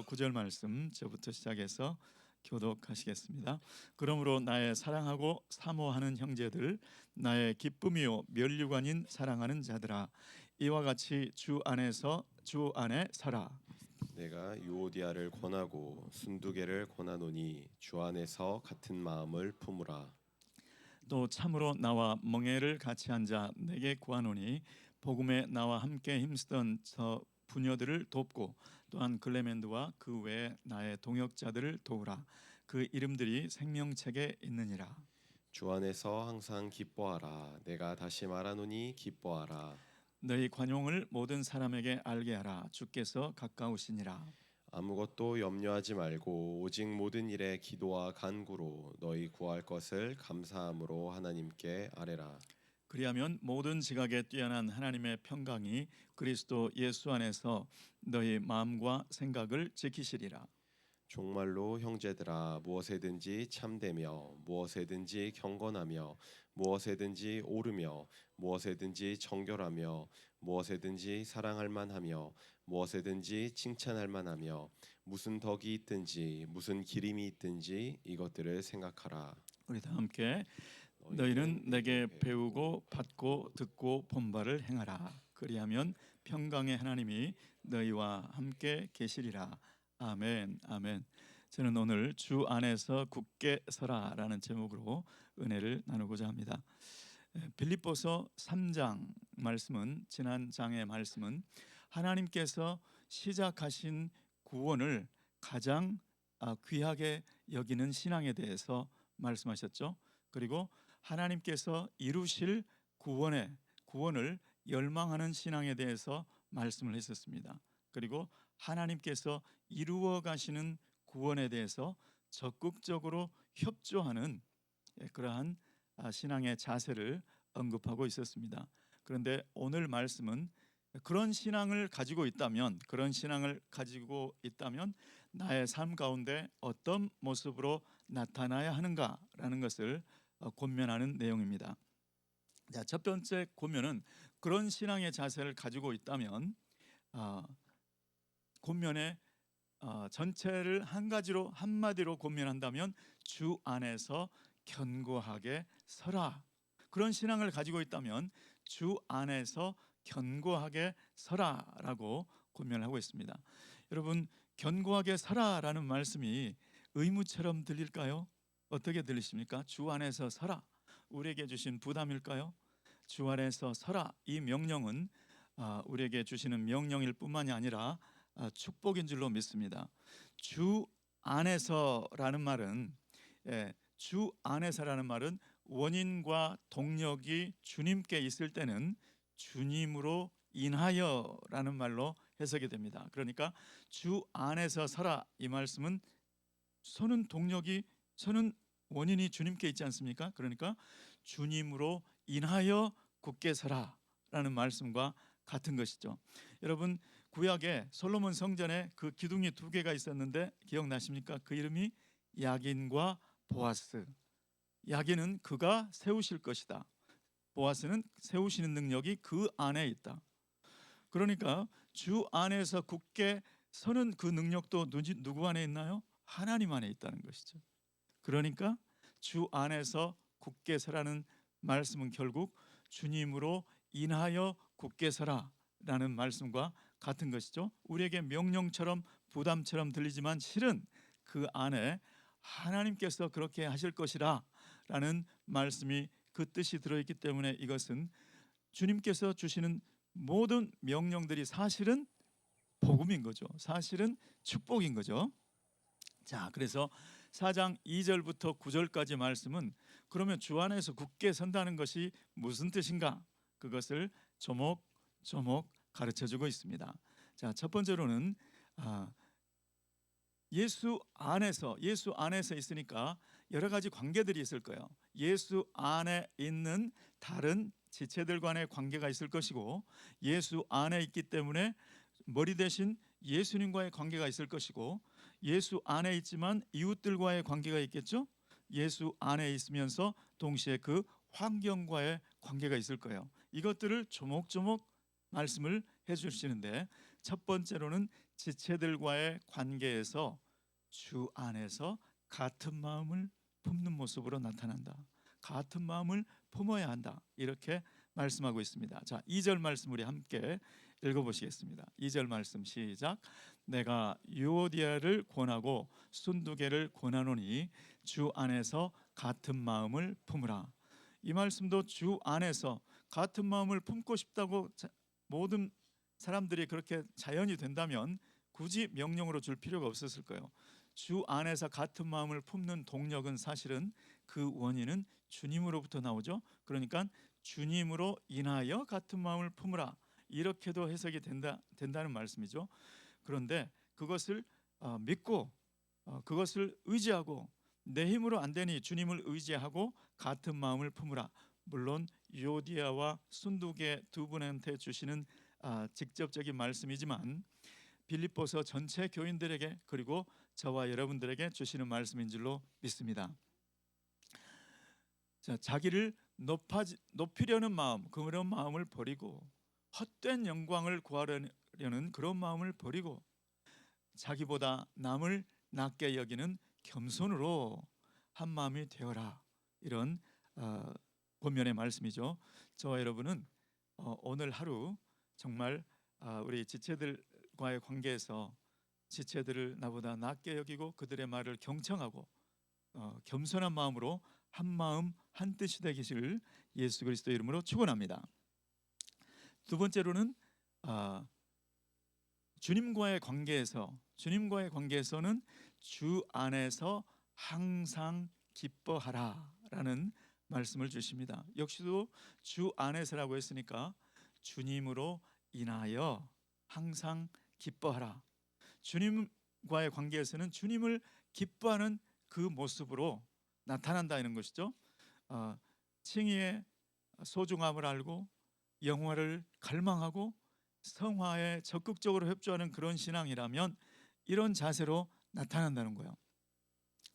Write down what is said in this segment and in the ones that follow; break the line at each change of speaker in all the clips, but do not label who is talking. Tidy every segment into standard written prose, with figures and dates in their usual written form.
9절 말씀 저부터 시작해서 교독하시겠습니다. 그러므로 나의 사랑하고 사모하는 형제들, 나의 기쁨이요 면류관인 사랑하는 자들아, 이와 같이 주 안에서 주 안에 서라.
내가 유오디아를 권하고 순두개를 권하노니 주 안에서 같은 마음을 품으라.
또 참으로 나와 멍에를 같이 앉아 내게 구하노니 복음에 나와 함께 힘쓰던 저 부녀들을 돕고 또한 글레멘드와 그 외 나의 동역자들을 도우라. 그 이름들이 생명책에 있느니라.
주 안에서 항상 기뻐하라. 내가 다시 말하노니 기뻐하라.
너희 관용을 모든 사람에게 알게 하라. 주께서 가까우시니라.
아무것도 염려하지 말고 오직 모든 일에 기도와 간구로 너희 구할 것을 감사함으로 하나님께 아뢰라.
그리하면 모든 지각에 뛰어난 하나님의 평강이 그리스도 예수 안에서 너희 마음과 생각을 지키시리라.
종말로 형제들아, 무엇에든지 참되며 무엇에든지 경건하며 무엇에든지 옳으며 무엇에든지 정결하며 무엇에든지 사랑할 만하며 무엇에든지 칭찬할 만하며 무슨 덕이 있든지 무슨 기림이 있든지 이것들을 생각하라.
우리 다 함께 너희는 내게 배우고 받고 듣고 본 바를 행하라. 그리하면 평강의 하나님이 너희와 함께 계시리라. 아멘. 아멘. 저는 오늘 주 안에서 굳게 서라라는 제목으로 은혜를 나누고자 합니다. 빌립보서 3장 말씀은, 지난 장의 말씀은 하나님께서 시작하신 구원을 가장 귀하게 여기는 신앙에 대해서 말씀하셨죠. 그리고 하나님께서 이루실 구원을 열망하는 신앙에 대해서 말씀을 했었습니다. 그리고 하나님께서 이루어 가시는 구원에 대해서 적극적으로 협조하는 그러한 신앙의 자세를 언급하고 있었습니다. 그런데 오늘 말씀은 그런 신앙을 가지고 있다면 나의 삶 가운데 어떤 모습으로 나타나야 하는가라는 것을 권면하는 내용입니다. 자, 첫 번째 권면은 그런 신앙의 자세를 가지고 있다면 권면의 전체를 한마디로 권면한다면 주 안에서 견고하게 서라. 그런 신앙을 가지고 있다면 주 안에서 견고하게 서라라고 권면을 하고 있습니다. 여러분, 견고하게 서라라는 말씀이 의무처럼 들릴까요? 어떻게 들리십니까? 주 안에서 서라, 우리에게 주신 부담일까요? 주 안에서 서라, 이 명령은 우리에게 주시는 명령일 뿐만이 아니라 축복인 줄로 믿습니다. 주 안에서라는 말은 주 안에서라는 말은 원인과 동력이 주님께 있을 때는 주님으로 인하여라는 말로 해석이 됩니다. 그러니까 주 안에서 서라, 이 말씀은 서는 원인이 주님께 있지 않습니까? 그러니까 주님으로 인하여 굳게 서라라는 말씀과 같은 것이죠. 여러분, 구약에 솔로몬 성전에 그 기둥이 2개가 있었는데 기억나십니까? 그 이름이 야긴과 보아스. 야긴은 그가 세우실 것이다. 보아스는 세우시는 능력이 그 안에 있다. 그러니까 주 안에서 굳게 서는 그 능력도 누구 안에 있나요? 하나님 안에 있다는 것이죠. 그러니까 주 안에서 굳게 서라는 말씀은 결국 주님으로 인하여 굳게 서라라는 말씀과 같은 것이죠. 우리에게 명령처럼 부담처럼 들리지만 실은 그 안에 하나님께서 그렇게 하실 것이라 라는 말씀이 그 뜻이 들어있기 때문에 이것은 주님께서 주시는 모든 명령들이 사실은 복음인 거죠. 사실은 축복인 거죠. 자, 그래서 4장 2절부터 9절까지 말씀은 그러면 주 안에서 굳게 선다는 것이 무슨 뜻인가? 그것을 조목조목 가르쳐주고 있습니다. 자, 첫 번째로는 예수 안에서 있으니까 여러 가지 관계들이 있을 거예요. 예수 안에 있는 다른 지체들 간의 관계가 있을 것이고, 예수 안에 있기 때문에 머리 대신 예수님과의 관계가 있을 것이고, 예수 안에 있지만 이웃들과의 관계가 있겠죠. 예수 안에 있으면서 동시에 그 환경과의 관계가 있을 거예요. 이것들을 조목조목 말씀을 해주시는데, 첫 번째로는 지체들과의 관계에서 주 안에서 같은 마음을 품는 모습으로 나타난다. 같은 마음을 품어야 한다. 이렇게 말씀하고 있습니다. 자, 2절 말씀 우리 함께 읽어보시겠습니다. 2절 말씀 시작. 내가 유오디아를 권하고 순두개를 권하노니 주 안에서 같은 마음을 품으라. 이 말씀도 주 안에서 같은 마음을 품고 싶다고 모든 사람들이 그렇게 자연이 된다면 굳이 명령으로 줄 필요가 없었을 거예요. 주 안에서 같은 마음을 품는 동력은 사실은 그 원인은 주님으로부터 나오죠. 그러니까 주님으로 인하여 같은 마음을 품으라, 이렇게도 해석이 된다는 말씀이죠. 그런데 그것을 믿고 그것을 의지하고 내 힘으로 안 되니 주님을 의지하고 같은 마음을 품으라. 물론 요디아와 순두개 두 분한테 주시는 직접적인 말씀이지만 빌립보서 전체 교인들에게 그리고 저와 여러분들에게 주시는 말씀인 줄로 믿습니다. 자, 자기를 높이려는 마음, 그런 마음을 버리고 헛된 영광을 구하려는 그런 마음을 버리고 자기보다 남을 낮게 여기는 겸손으로 한 마음이 되어라. 이런 본면의 말씀이죠. 저와 여러분은 오늘 하루 정말 우리 지체들과의 관계에서 지체들을 나보다 낮게 여기고 그들의 말을 경청하고 겸손한 마음으로 한 마음 한 뜻이 되기를 예수 그리스도 이름으로 축원합니다. 두 번째로는 주님과의 관계에서는 주 안에서 항상 기뻐하라라는 말씀을 주십니다. 역시도 주 안에서라고 했으니까 주님으로 인하여 항상 기뻐하라. 주님과의 관계에서는 주님을 기뻐하는 그 모습으로 나타난다는 것이죠. 칭의의 소중함을 알고 영화를 갈망하고 성화에 적극적으로 협조하는 그런 신앙이라면 이런 자세로 나타난다는 거예요.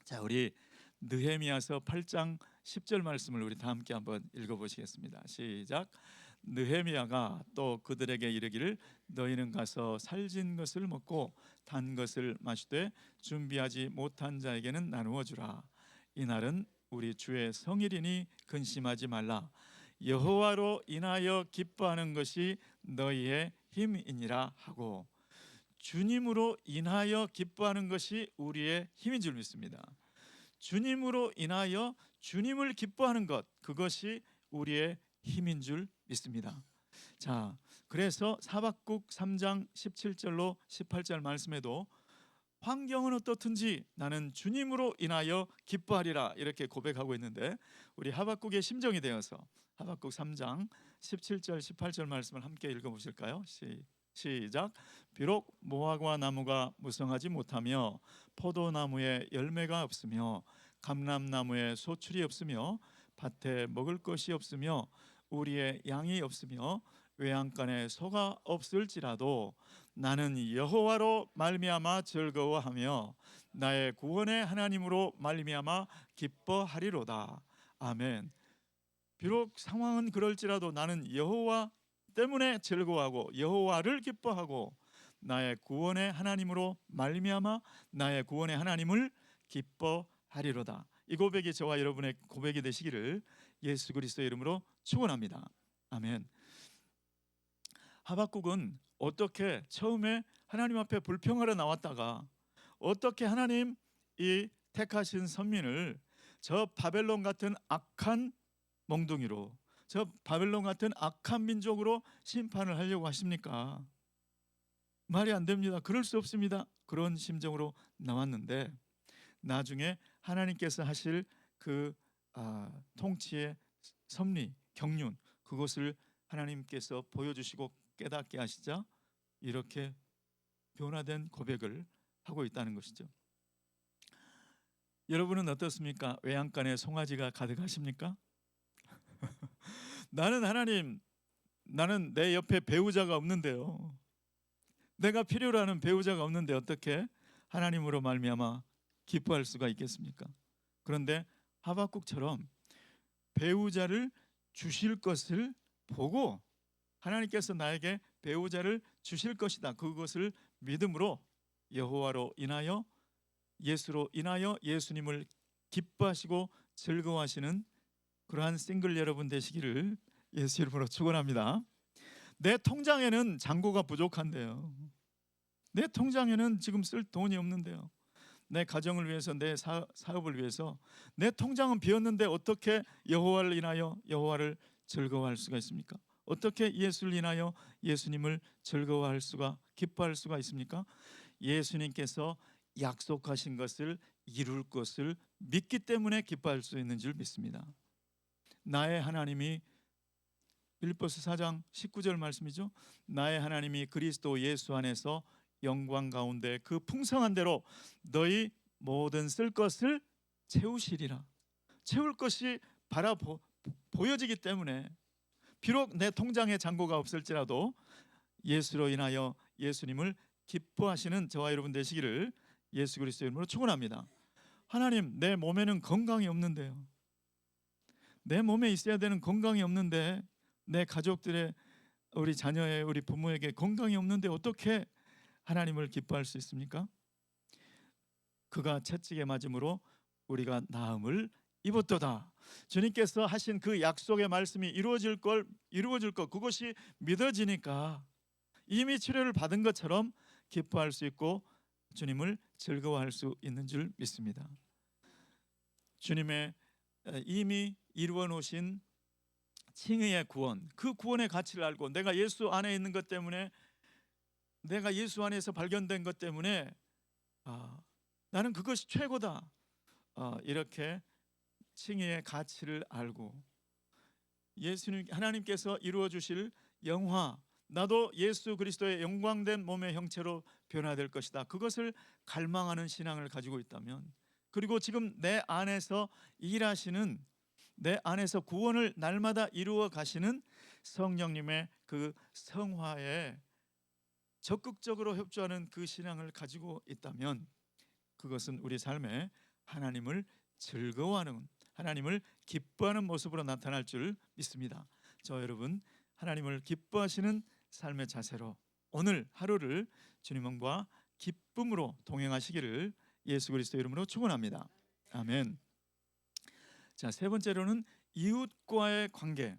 자, 우리 느헤미야서 8장 10절 말씀을 우리 다 함께 한번 읽어보시겠습니다. 시작. 느헤미야가 또 그들에게 이르기를 너희는 가서 살진 것을 먹고 단 것을 마시되 준비하지 못한 자에게는 나누어 주라. 이날은 우리 주의 성일이니 근심하지 말라. 여호와로 인하여 기뻐하는 것이 너희의 힘이니라 하고, 주님으로 인하여 기뻐하는 것이 우리의 힘인 줄 믿습니다. 주님으로 인하여 주님을 기뻐하는 것, 그것이 우리의 힘인 줄 믿습니다. 자, 그래서 하박국 3장 17절로 18절 말씀에도 환경은 어떻든지 나는 주님으로 인하여 기뻐하리라 이렇게 고백하고 있는데, 우리 하박국의 심정이 되어서 하박국 3장 17절 18절 말씀을 함께 읽어보실까요? 시작. 비록 무화과 나무가 무성하지 못하며 포도나무에 열매가 없으며 감람나무에 소출이 없으며 밭에 먹을 것이 없으며 우리의 양이 없으며 외양간에 소가 없을지라도 나는 여호와로 말미암아 즐거워하며 나의 구원의 하나님으로 말미암아 기뻐하리로다. 아멘. 비록 상황은 그럴지라도 나는 여호와 때문에 즐거워하고 여호와를 기뻐하고 나의 구원의 하나님으로 말미암아 나의 구원의 하나님을 기뻐하리로다. 이 고백이 저와 여러분의 고백이 되시기를 예수 그리스도의 이름으로 축원합니다. 아멘. 하박국은 어떻게 처음에 하나님 앞에 불평하러 나왔다가 어떻게 하나님 이 택하신 선민을 저 바벨론 같은 악한 몽둥이로, 저 바벨론 같은 악한 민족으로 심판을 하려고 하십니까? 말이 안 됩니다. 그럴 수 없습니다. 그런 심정으로 나왔는데 나중에 하나님께서 하실 그 통치의 섭리, 경륜, 그것을 하나님께서 보여주시고 깨닫게 하시자 이렇게 변화된 고백을 하고 있다는 것이죠. 여러분은 어떻습니까? 외양간에 송아지가 가득하십니까? 나는 하나님, 나는 내 옆에 배우자가 없는데요. 내가 필요로 하는 배우자가 없는데 어떻게 하나님으로 말미암아 기뻐할 수가 있겠습니까? 그런데 하박국처럼 배우자를 주실 것을 보고 하나님께서 나에게 배우자를 주실 것이다, 그것을 믿음으로 여호와로 인하여 예수로 인하여 예수님을 기뻐하시고 즐거워하시는 그러한 싱글 여러분 되시기를 예수 이름으로 축원합니다. 내 통장에는 잔고가 부족한데요. 내 통장에는 지금 쓸 돈이 없는데요. 내 가정을 위해서, 내 사업을 위해서 내 통장은 비었는데 어떻게 여호와를 인하여 여호와를 즐거워할 수가 있습니까? 어떻게 예수를 인하여 예수님을 즐거워할 수가, 기뻐할 수가 있습니까? 예수님께서 약속하신 것을 이룰 것을 믿기 때문에 기뻐할 수 있는 줄 믿습니다. 나의 하나님이, 빌립보서 4장 19절 말씀이죠. 나의 하나님이 그리스도 예수 안에서 영광 가운데 그 풍성한 대로 너희 모든 쓸 것을 채우시리라. 채울 것이 보여지기 때문에 비록 내 통장에 잔고가 없을지라도 예수로 인하여 예수님을 기뻐하시는 저와 여러분 되시기를 예수 그리스도 이름으로 축원합니다. 하나님, 내 몸에는 건강이 없는데요. 내 몸에 있어야 되는 건강이 없는데, 내 가족들의, 우리 자녀의, 우리 부모에게 건강이 없는데 어떻게 하나님을 기뻐할 수 있습니까? 그가 채찍에 맞음으로 우리가 나음을 입었도다. 주님께서 하신 그 약속의 말씀이 이루어질 것, 그것이 믿어지니까 이미 치료를 받은 것처럼 기뻐할 수 있고 주님을 즐거워할 수 있는 줄 믿습니다. 주님의 이미 이루어 놓으신 칭의의 구원, 그 구원의 가치를 알고 내가 예수 안에 있는 것 때문에, 내가 예수 안에서 발견된 것 때문에 나는 그것이 최고다, 이렇게 칭의의 가치를 알고 예수님, 하나님께서 이루어 주실 영화, 나도 예수 그리스도의 영광된 몸의 형체로 변화될 것이다, 그것을 갈망하는 신앙을 가지고 있다면, 그리고 지금 내 안에서 일하시는, 내 안에서 구원을 날마다 이루어 가시는 성령님의 그 성화에 적극적으로 협조하는 그 신앙을 가지고 있다면 그것은 우리 삶에 하나님을 즐거워하는, 하나님을 기뻐하는 모습으로 나타날 줄 믿습니다. 저 여러분, 하나님을 기뻐하시는 삶의 자세로 오늘 하루를 주님과 기쁨으로 동행하시기를 예수 그리스도 이름으로 축원합니다. 아멘. 자, 세 번째로는 이웃과의 관계.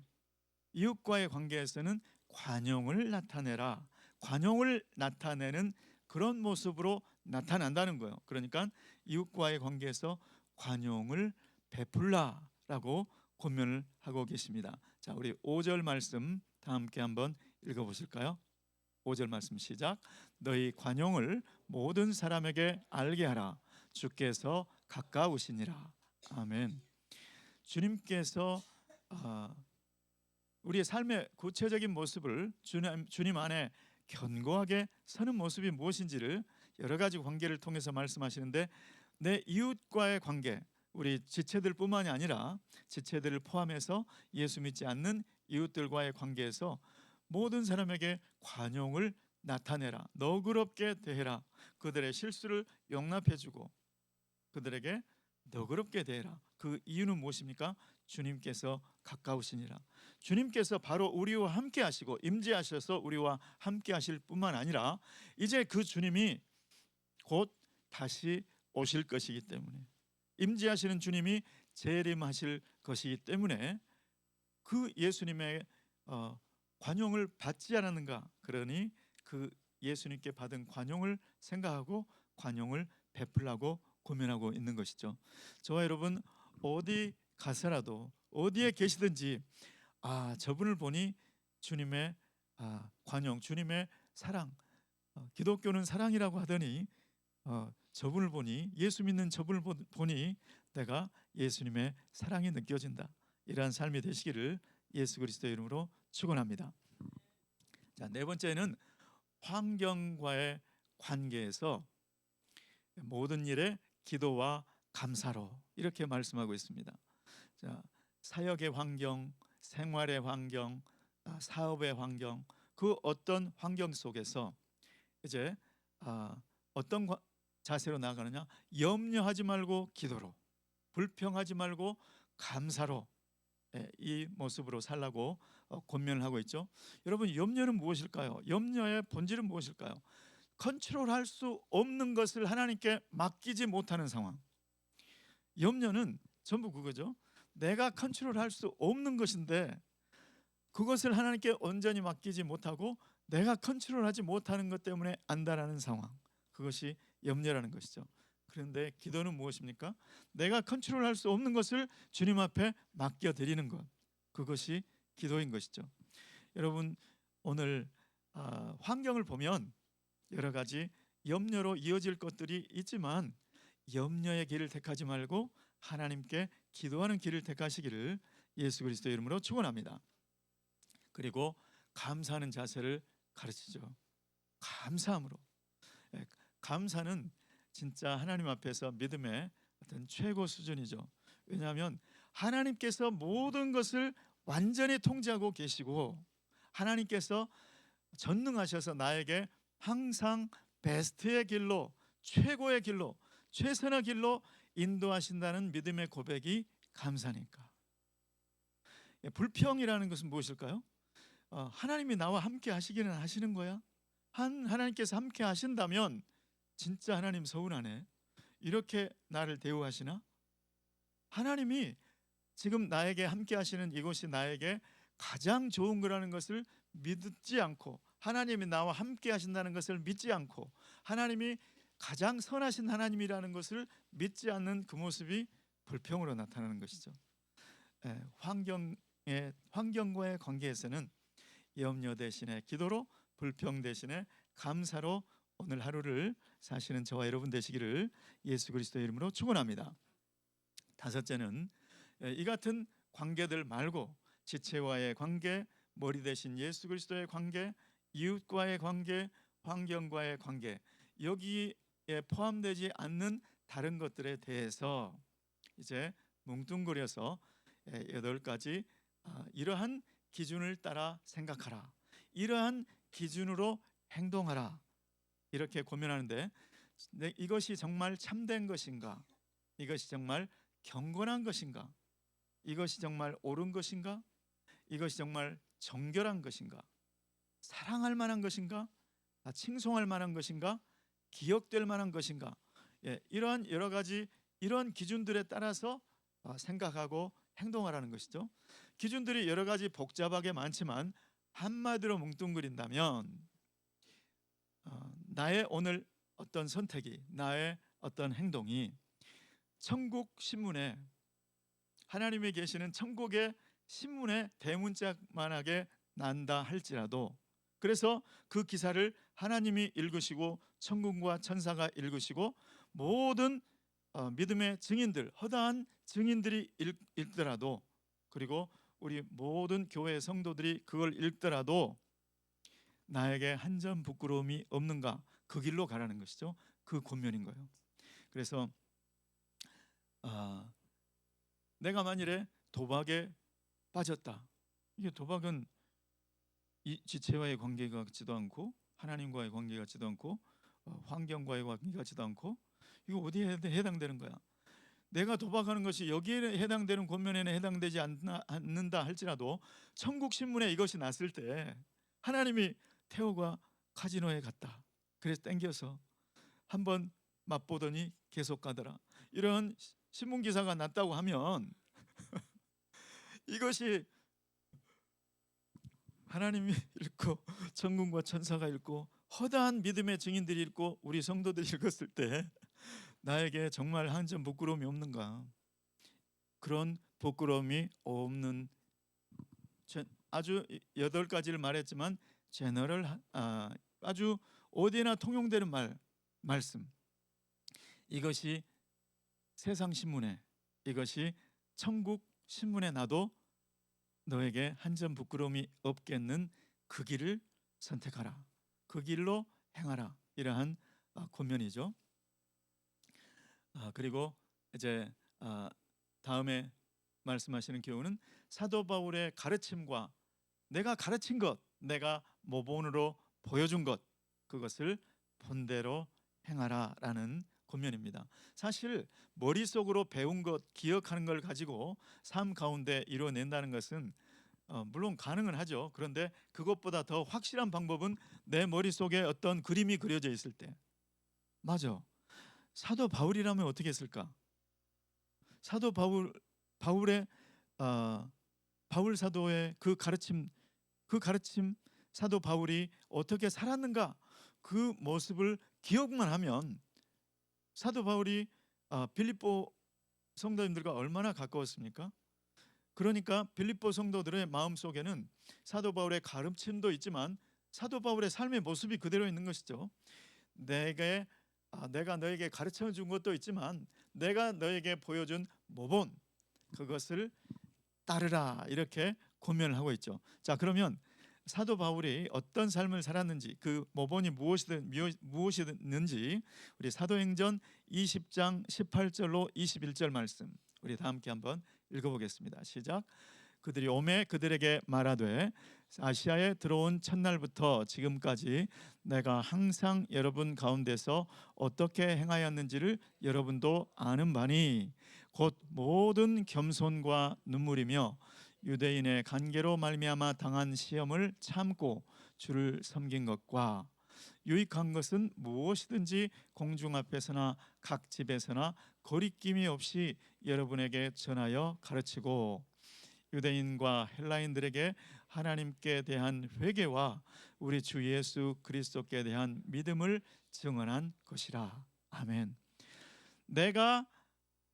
이웃과의 관계에서는 관용을 나타내라. 관용을 나타내는 그런 모습으로 나타난다는 거예요. 그러니까 이웃과의 관계에서 관용을 베풀라라고 권면을 하고 계십니다. 자, 우리 5절 말씀 다 함께 한번 읽어보실까요? 5절 말씀 시작. 너희 관용을 모든 사람에게 알게 하라. 주께서 가까우시니라. 아멘. 주님께서 우리의 삶의 구체적인 모습을 주님 안에 견고하게 서는 모습이 무엇인지를 여러 가지 관계를 통해서 말씀하시는데, 내 이웃과의 관계, 우리 지체들뿐만이 아니라 지체들을 포함해서 예수 믿지 않는 이웃들과의 관계에서 모든 사람에게 관용을 나타내라. 너그럽게 대해라. 그들의 실수를 용납해주고 그들에게 너그럽게 대해라. 그 이유는 무엇입니까? 주님께서 가까우시니라. 주님께서 바로 우리와 함께 하시고 임재하셔서 우리와 함께 하실 뿐만 아니라 이제 그 주님이 곧 다시 오실 것이기 때문에, 임재하시는 주님이 재림하실 것이기 때문에 그 예수님의 관용을 받지 않았는가? 그러니 그 예수님께 받은 관용을 생각하고 관용을 베풀라고 고민하고 있는 것이죠. 저와 여러분, 어디 가서라도 어디에 계시든지 저분을 보니 주님의 관용, 주님의 사랑, 기독교는 사랑이라고 하더니 저분을 보니, 예수 믿는 저분을 보니 내가 예수님의 사랑이 느껴진다. 이러한 삶이 되시기를 예수 그리스도의 이름으로 축원합니다. 자, 네 번째는 환경과의 관계에서 모든 일에 기도와 감사로, 이렇게 말씀하고 있습니다. 자, 사역의 환경, 생활의 환경, 사업의 환경, 그 어떤 환경 속에서 이제 어떤 자세로 나아가느냐? 염려하지 말고 기도로, 불평하지 말고 감사로, 이 모습으로 살라고 권면을 하고 있죠. 여러분, 염려는 무엇일까요? 염려의 본질은 무엇일까요? 컨트롤할 수 없는 것을 하나님께 맡기지 못하는 상황. 염려는 전부 그거죠. 내가 컨트롤할 수 없는 것인데 그것을 하나님께 온전히 맡기지 못하고 내가 컨트롤하지 못하는 것 때문에 안달하는 상황. 그것이 염려라는 것이죠. 그런데 기도는 무엇입니까? 내가 컨트롤할 수 없는 것을 주님 앞에 맡겨드리는 것. 그것이 기도인 것이죠. 여러분, 오늘 환경을 보면 여러 가지 염려로 이어질 것들이 있지만 염려의 길을 택하지 말고 하나님께 기도하는 길을 택하시기를 예수 그리스도의 이름으로 축원합니다. 그리고 감사하는 자세를 가르치죠. 감사함으로. 감사는 진짜 하나님 앞에서 믿음의 어떤 최고 수준이죠. 왜냐하면 하나님께서 모든 것을 완전히 통제하고 계시고 하나님께서 전능하셔서 나에게 항상 베스트의 길로, 최고의 길로, 최선의 길로 인도하신다는 믿음의 고백이 감사니까. 불평이라는 것은 무엇일까요? 하나님이 나와 함께 하시기는 하시는 거야. 하나님께서 함께 하신다면 진짜 하나님 서운하네. 이렇게 나를 대우하시나? 하나님이 지금 나에게 함께 하시는 이곳이 나에게 가장 좋은 거라는 것을 믿지 않고 하나님이 나와 함께 하신다는 것을 믿지 않고 하나님이 가장 선하신 하나님이라는 것을 믿지 않는 그 모습이 불평으로 나타나는 것이죠. 환경과의 관계에서는 염려 대신에 기도로, 불평 대신에 감사로 오늘 하루를 사시는 저와 여러분 되시기를 예수 그리스도의 이름으로 축원합니다. 다섯째는 이 같은 관계들 말고 지체와의 관계, 머리 대신 예수 그리스도의 관계, 이웃과의 관계, 환경과의 관계, 여기에 포함되지 않는 다른 것들에 대해서 이제 뭉뚱그려서 8가지 이러한 기준을 따라 생각하라, 이러한 기준으로 행동하라, 이렇게 고민하는데 이것이 정말 참된 것인가? 이것이 정말 경건한 것인가? 이것이 정말 옳은 것인가? 이것이 정말 정결한 것인가? 사랑할 만한 것인가? 칭송할 만한 것인가? 기억될 만한 것인가? 이러한 여러 가지 이런 기준들에 따라서 생각하고 행동하라는 것이죠. 기준들이 여러 가지 복잡하게 많지만 한마디로 뭉뚱그린다면 나의 오늘 어떤 선택이, 나의 어떤 행동이 천국 신문에, 하나님이 계시는 천국의 신문에 대문짝만하게 난다 할지라도, 그래서 그 기사를 하나님이 읽으시고 천군과 천사가 읽으시고 모든 믿음의 증인들, 허다한 증인들이 읽더라도, 그리고 우리 모든 교회 성도들이 그걸 읽더라도 나에게 한 점 부끄러움이 없는가? 그 길로 가라는 것이죠. 그 권면인 거예요. 그래서 내가 만일에 도박에 빠졌다. 이게 도박은 이 지체와의 관계가 같지도 않고 하나님과의 관계 같지도 않고 환경과의 관계 같지도 않고, 이거 어디에 해당되는 거야? 내가 도박하는 것이 여기에 해당되는 권면에는 해당되지 않는다 할지라도 천국 신문에 이것이 났을 때 하나님이 태호가 카지노에 갔다, 그래서 땡겨서 한번 맛보더니 계속 가더라, 이런 신문 기사가 났다고 하면 이것이 하나님이 읽고 천군과 천사가 읽고 허다한 믿음의 증인들이 읽고 우리 성도들이 읽었을 때 나에게 정말 한 점 부끄러움이 없는가? 그런 부끄러움이 없는, 아주 8가지를 말했지만 제너럴, 아주 어디나 통용되는 말씀, 이것이 세상 신문에, 이것이 천국 신문에 나도 너에게 한 점 부끄러움이 없겠는 그 길을 선택하라, 그 길로 행하라, 이러한 권면이죠. 그리고 이제 다음에 말씀하시는 교훈은 사도 바울의 가르침과 내가 가르친 것, 내가 모본으로 보여준 것, 그것을 본대로 행하라라는 권면입니다. 사실 머릿속으로 배운 것, 기억하는 걸 가지고 삶 가운데 이루어낸다는 것은 물론 가능은 하죠. 그런데 그것보다 더 확실한 방법은 내 머릿속에 어떤 그림이 그려져 있을 때. 맞아. 사도 바울이라면 어떻게 했을까? 사도 바울의 바울 사도의 그 가르침 사도 바울이 어떻게 살았는가 그 모습을 기억만 하면 사도 바울이 빌립보 성도님들과 얼마나 가까웠습니까? 그러니까 빌립보 성도들의 마음속에는 사도 바울의 가르침도 있지만 사도 바울의 삶의 모습이 그대로 있는 것이죠. 내가 너에게 가르쳐 준 것도 있지만 내가 너에게 보여준 모본 그것을 따르라 이렇게 권면을 하고 있죠. 자, 그러면 사도 바울이 어떤 삶을 살았는지 그 모본이 무엇이든지 우리 사도행전 20장 18절로 21절 말씀 우리 다 함께 한번 읽어보겠습니다. 시작. 그들이 오매 그들에게 말하되 아시아에 들어온 첫날부터 지금까지 내가 항상 여러분 가운데서 어떻게 행하였는지를 여러분도 아는 바니 곧 모든 겸손과 눈물이며 유대인의 간계로 말미암아 당한 시험을 참고 주를 섬긴 것과 유익한 것은 무엇이든지 공중 앞에서나 각 집에서나 거리낌이 없이 여러분에게 전하여 가르치고 유대인과 헬라인들에게 하나님께 대한 회개와 우리 주 예수 그리스도께 대한 믿음을 증언한 것이라. 아멘. 내가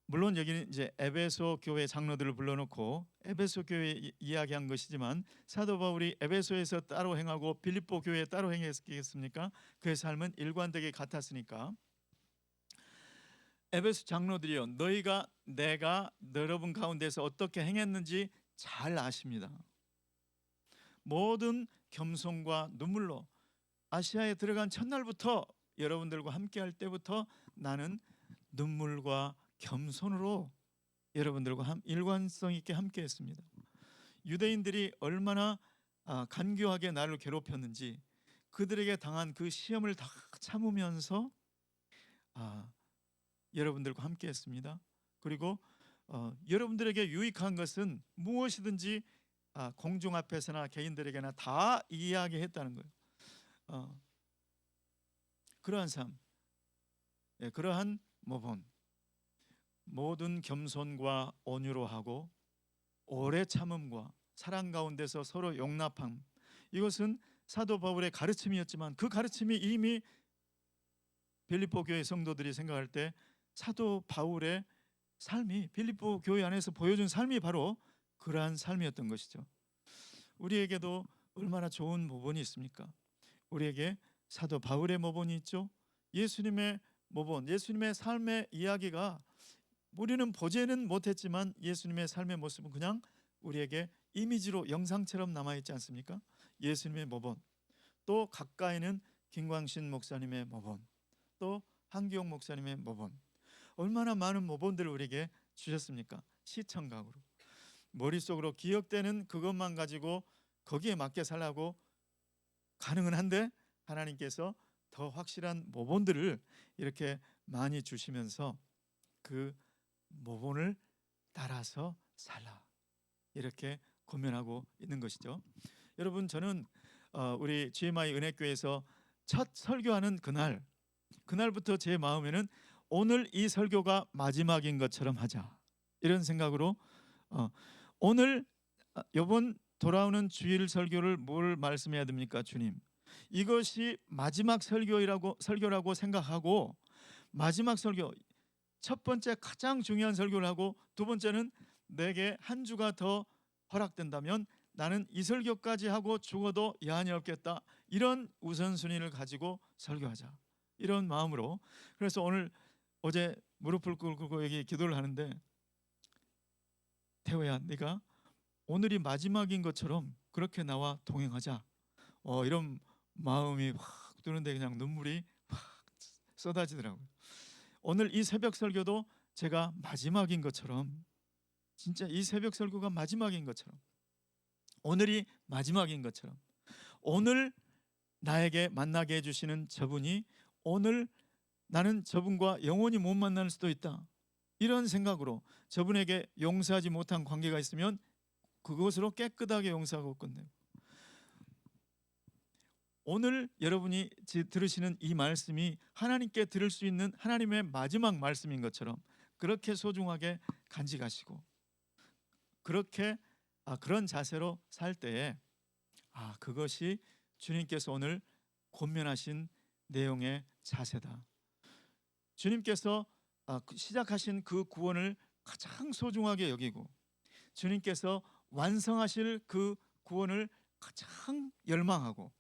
물론 여기는 이제 에베소 교회 장로들을 불러놓고 에베소 교회 이야기한 것이지만 사도 바울이 에베소에서 따로 행하고 빌립보 교회에 따로 행했겠습니까? 그의 삶은 일관되게 같았으니까 에베소 장로들이요 내가 여러분 가운데서 어떻게 행했는지 잘 아십니다. 모든 겸손과 눈물로 아시아에 들어간 첫날부터 여러분들과 함께할 때부터 나는 눈물과 겸손으로 여러분들과 일관성 있게 함께했습니다. 유대인들이 얼마나 간교하게 나를 괴롭혔는지 그들에게 당한 그 시험을 다 참으면서 여러분들과 함께했습니다. 그리고 여러분들에게 유익한 것은 무엇이든지 공중 앞에서나 개인들에게나 다 이야기했다는 거예요. 그러한 삶, 그러한 모본, 모든 겸손과 온유로 하고 오래 참음과 사랑 가운데서 서로 용납함, 이것은 사도 바울의 가르침이었지만 그 가르침이 이미 빌립보 교회 성도들이 생각할 때 사도 바울의 삶이 빌립보 교회 안에서 보여준 삶이 바로 그러한 삶이었던 것이죠. 우리에게도 얼마나 좋은 모본이 있습니까? 우리에게 사도 바울의 모본이 있죠. 예수님의 모본, 예수님의 삶의 이야기가 우리는 보지는 못했지만 예수님의 삶의 모습은 그냥 우리에게 이미지로 영상처럼 남아있지 않습니까? 예수님의 모본, 또 가까이는 김광신 목사님의 모본, 또 한기용 목사님의 모본, 얼마나 많은 모본들을 우리에게 주셨습니까? 시청각으로 머릿속으로 기억되는 그것만 가지고 거기에 맞게 살라고 가능은 한데 하나님께서 더 확실한 모본들을 이렇게 많이 주시면서 그 모본을 따라서 살라 이렇게 권면하고 있는 것이죠. 여러분, 저는 우리 GMI 은혜교회에서 첫 설교하는 그날부터 제 마음에는 오늘 이 설교가 마지막인 것처럼 하자 이런 생각으로 오늘 이번 돌아오는 주일 설교를 뭘 말씀해야 됩니까? 주님, 이것이 마지막 설교라고 생각하고 마지막 설교, 첫 번째 가장 중요한 설교를 하고 두 번째는 내게 한 주가 더 허락된다면 나는 이 설교까지 하고 죽어도 여한이 없겠다, 이런 우선순위를 가지고 설교하자 이런 마음으로. 그래서 어제 무릎을 꿇고 여기 기도를 하는데, 태호야, 네가 오늘이 마지막인 것처럼 그렇게 나와 동행하자, 이런 마음이 확 드는데 그냥 눈물이 확 쏟아지더라고요. 오늘 이 새벽 설교도 제가 마지막인 것처럼, 진짜 이 새벽 설교가 마지막인 것처럼, 오늘이 마지막인 것처럼, 오늘 나에게 만나게 해주시는 저분이 오늘 나는 저분과 영원히 못 만날 수도 있다, 이런 생각으로 저분에게 용서하지 못한 관계가 있으면 그것으로 깨끗하게 용서하고 끝내고. 오늘 여러분이 들으시는 이 말씀이 하나님께 들을 수 있는 하나님의 마지막 말씀인 것처럼 그렇게 소중하게 간직하시고 그렇게 그런 자세로 살 때에 그것이 주님께서 오늘 권면하신 내용의 자세다. 주님께서 시작하신 그 구원을 가장 소중하게 여기고 주님께서 완성하실 그 구원을 가장 열망하고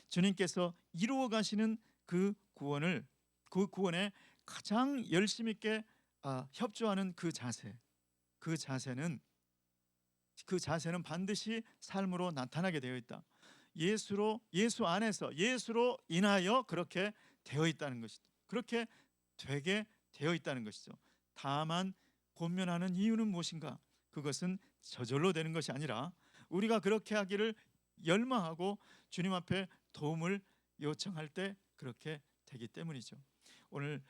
주님께서 이루어 가시는 그 구원에 가장 열심 있게 협조하는 그 자세는 반드시 삶으로 나타나게 되어 있다. 예수 안에서 예수로 인하여 그렇게 되어 있다는 것이죠. 그렇게 되게 되어 있다는 것이죠. 다만 권면하는 이유는 무엇인가? 그것은 저절로 되는 것이 아니라 우리가 그렇게 하기를 열망하고 주님 앞에 도움을 요청할 때 그렇게 되기 때문이죠. 오늘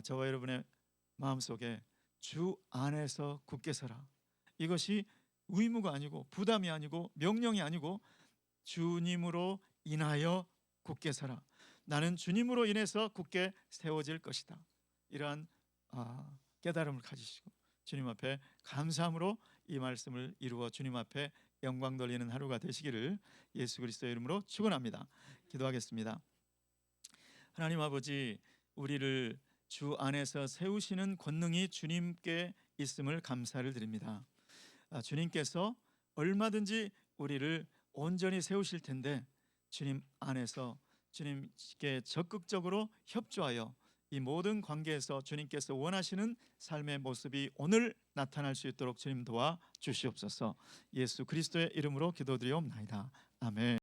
저와 여러분의 마음속에 주 안에서 굳게 서라. 이것이 의무가 아니고 부담이 아니고 명령이 아니고 주님으로 인하여 굳게 서라. 나는 주님으로 인해서 굳게 세워질 것이다. 이러한 깨달음을 가지시고 주님 앞에 감사함으로 이 말씀을 이루어 주님 앞에 영광 돌리는 하루가 되시기를 예수 그리스도의 이름으로 축원합니다. 기도하겠습니다. 하나님 아버지, 우리를 주 안에서 세우시는 권능이 주님께 있음을 감사를 드립니다. 주님께서 얼마든지 우리를 온전히 세우실 텐데 주님 안에서 주님께 적극적으로 협조하여 이 모든 관계에서 주님께서 원하시는 삶의 모습이 오늘 나타날 수 있도록 주님 도와 주시옵소서. 예수 그리스도의 이름으로 기도드리옵나이다. 아멘.